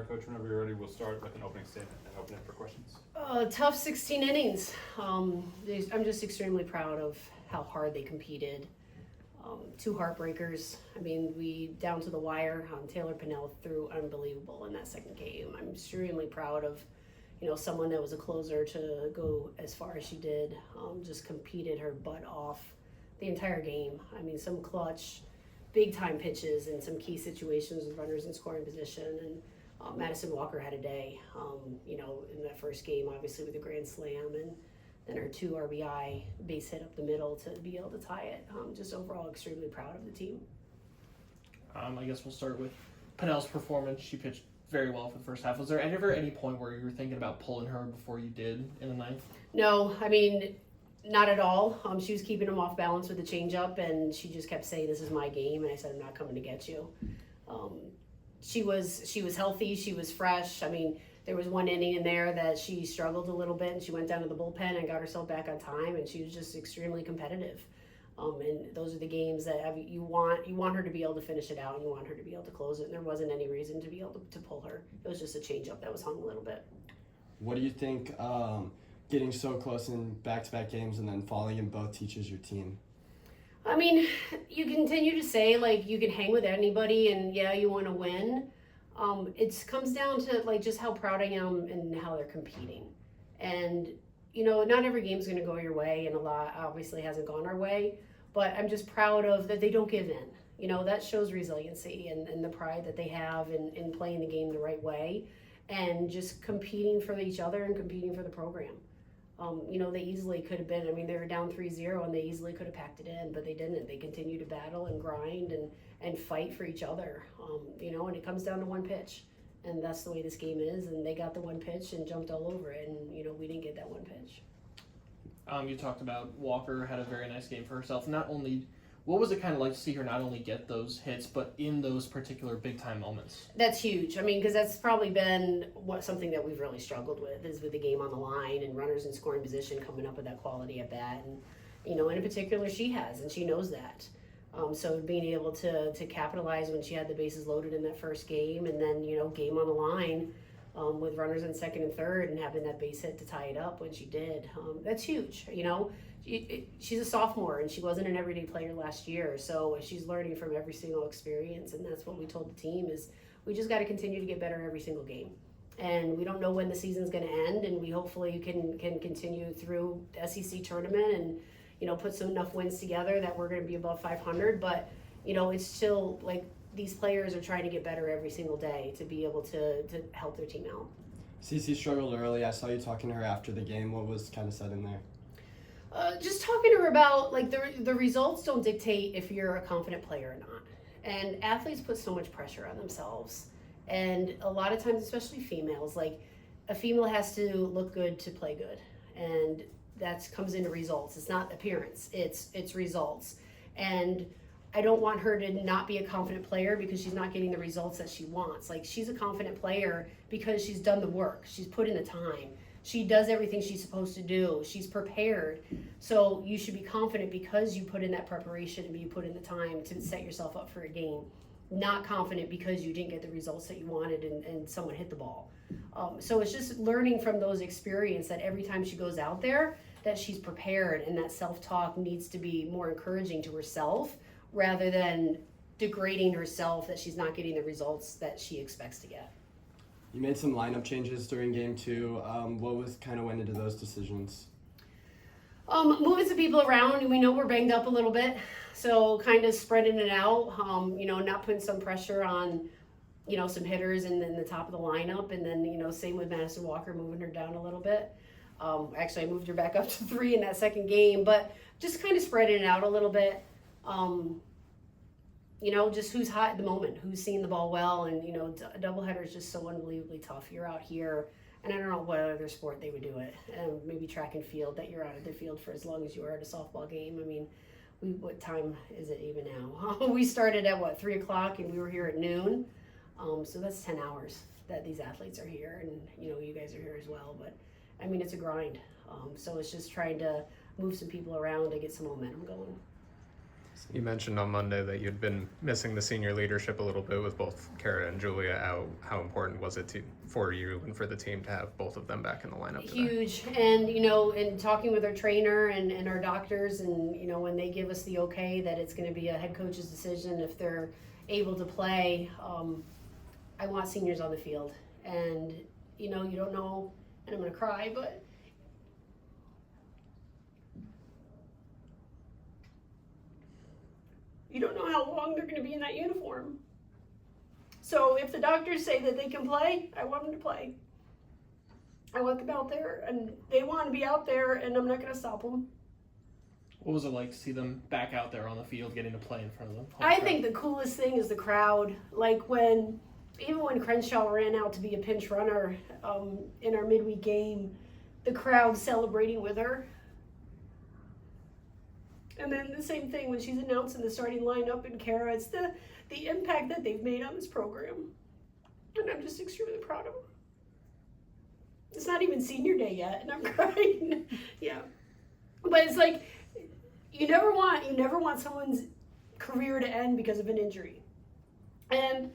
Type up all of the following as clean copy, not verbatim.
Coach, whenever you're ready, we'll start with an opening statement and open it for questions. Tough 16 innings. I'm just extremely proud of how hard they competed. Two heartbreakers. I mean, we down to the wire. Taylor Pinnell threw unbelievable in that second game. I'm extremely proud of, someone that was a closer to go as far as she did. Just competed her butt off the entire game. I mean, some clutch, big time pitches in some key situations with runners in scoring position. And Madison Walker had a day, in that first game, obviously with the grand slam, and then her 2 RBI base hit up the middle to be able to tie it. Just overall extremely proud of the team. I guess we'll start with Pinnell's performance. She pitched very well for the first half. Was there ever any point where you were thinking about pulling her before you did in the ninth? No, I mean, not at all. She was keeping them off balance with the changeup, and she just kept saying, "This is my game," and I said, "I'm not coming to get you." She was healthy. She was fresh. I mean, there was one inning in there that she struggled a little bit, and she went down to the bullpen and got herself back on time, and she was just extremely competitive. And those are the games that you want her to be able to finish it out, and you want her to be able to close it. And there wasn't any reason to be able to pull her. It was just a changeup that was hung a little bit. What do you think getting so close in back-to-back games and then falling in both teaches your team? I mean, you continue to say, you can hang with anybody, and yeah, you want to win. It comes down to, just how proud I am and how they're competing. And, not every game's going to go your way, and a lot obviously hasn't gone our way. But I'm just proud of that they don't give in. That shows resiliency and the pride that they have in playing the game the right way and just competing for each other and competing for the program. They easily could have been, they were down 3-0 and they easily could have packed it in, but they didn't. They continued to battle and grind and fight for each other, and it comes down to one pitch. And that's the way this game is, and they got the one pitch and jumped all over it, and, we didn't get that one pitch. You talked about Walker had a very nice game for herself. What was it kind of like to see her not only get those hits, but in those particular big-time moments? That's huge. Because that's probably been something that we've really struggled with, is with the game on the line and runners in scoring position coming up with that quality at bat. And, in particular, she has, and she knows that. So being able to capitalize when she had the bases loaded in that first game, and then, game on the line with runners in second and third, and having that base hit to tie it up when she did, that's huge. She's a sophomore, and she wasn't an everyday player last year, so she's learning from every single experience, and that's what we told the team is we just got to continue to get better every single game. And we don't know when the season's going to end, and we hopefully can continue through the SEC tournament and put some enough wins together that we're going to be above 500. But it's still these players are trying to get better every single day to be able to help their team out. CC struggled early. I saw you talking to her after the game. What was kind of said in there? Just talking to her about the results don't dictate if you're a confident player or not. And athletes put so much pressure on themselves. And a lot of times, especially females, a female has to look good to play good. And that comes into results. It's not appearance, it's results. And I don't want her to not be a confident player because she's not getting the results that she wants. She's a confident player because she's done the work. She's put in the time. She does everything she's supposed to do. She's prepared. So you should be confident because you put in that preparation and you put in the time to set yourself up for a game. Not confident because you didn't get the results that you wanted and someone hit the ball. So it's just learning from those experiences that every time she goes out there that she's prepared, and that self-talk needs to be more encouraging to herself rather than degrading herself that she's not getting the results that she expects to get. You made some lineup changes during game 2. What went into those decisions? Moving some people around, and we know we're banged up a little bit, so kind of spreading it out, not putting some pressure on, some hitters in the top of the lineup, and then, same with Madison Walker, moving her down a little bit. Actually, I moved her back up to 3 in that second game, but just kind of spreading it out a little bit. Just who's hot at the moment, who's seeing the ball well, and, a doubleheader is just so unbelievably tough. You're out here, and I don't know what other sport they would do it. Maybe track and field, that you're out of the field for as long as you are at a softball game. What time is it even now? We started at 3 o'clock, and we were here at noon. So that's 10 hours that these athletes are here, and, you guys are here as well. But, it's a grind. So it's just trying to move some people around to get some momentum going. You mentioned on Monday that you'd been missing the senior leadership a little bit with both Kara and Julia out. How important was it for you and for the team to have both of them back in the lineup today? Huge. And, you know, in talking with our trainer and our doctors, and, you know, when they give us the okay that it's going to be a head coach's decision if they're able to play, I want seniors on the field. And, you know, you don't know, and I'm going to cry, but you don't know how long they're going to be in that uniform. So if the doctors say that they can play, I want them to play. I want them out there, and they want to be out there, and I'm not going to stop them. What was it like to see them back out there on the field, getting to play in front of them? I think the coolest thing is the crowd. Like even when Crenshaw ran out to be a pinch runner in our midweek game, the crowd celebrating with her. And then the same thing when she's announcing the starting lineup in Kara. It's the impact that they've made on this program. And I'm just extremely proud of them. It's not even senior day yet, and I'm crying. Yeah. But it's like, you never want someone's career to end because of an injury. And,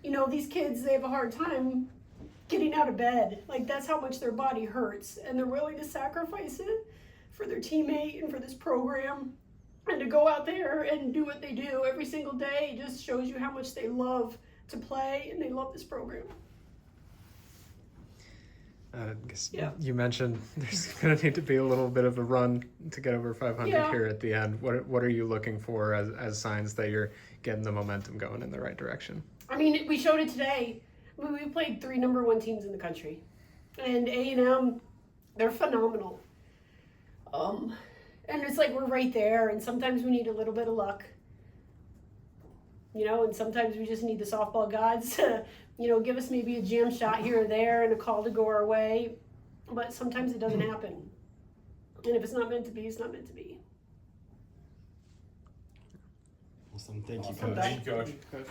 you know, these kids, they have a hard time getting out of bed. Like, that's how much their body hurts. And they're willing to sacrifice it for their teammate and for this program, and to go out there and do what they do every single day just shows you how much they love to play and they love this program. Yeah. You mentioned there's going to need to be a little bit of a run to get over 500 here at the end. What are you looking for as signs that you're getting the momentum going in the right direction? I mean, we showed it today. I mean, we played 3 number 1 teams in the country, and A&M, they're phenomenal. And it's like we're right there, and sometimes we need a little bit of luck, you know, and sometimes we just need the softball gods to, you know, give us maybe a jam shot here or there and a call to go our way, but sometimes it doesn't happen. And if it's not meant to be, it's not meant to be. Awesome. Thank you, Awesome. Coach. Thank you, Coach.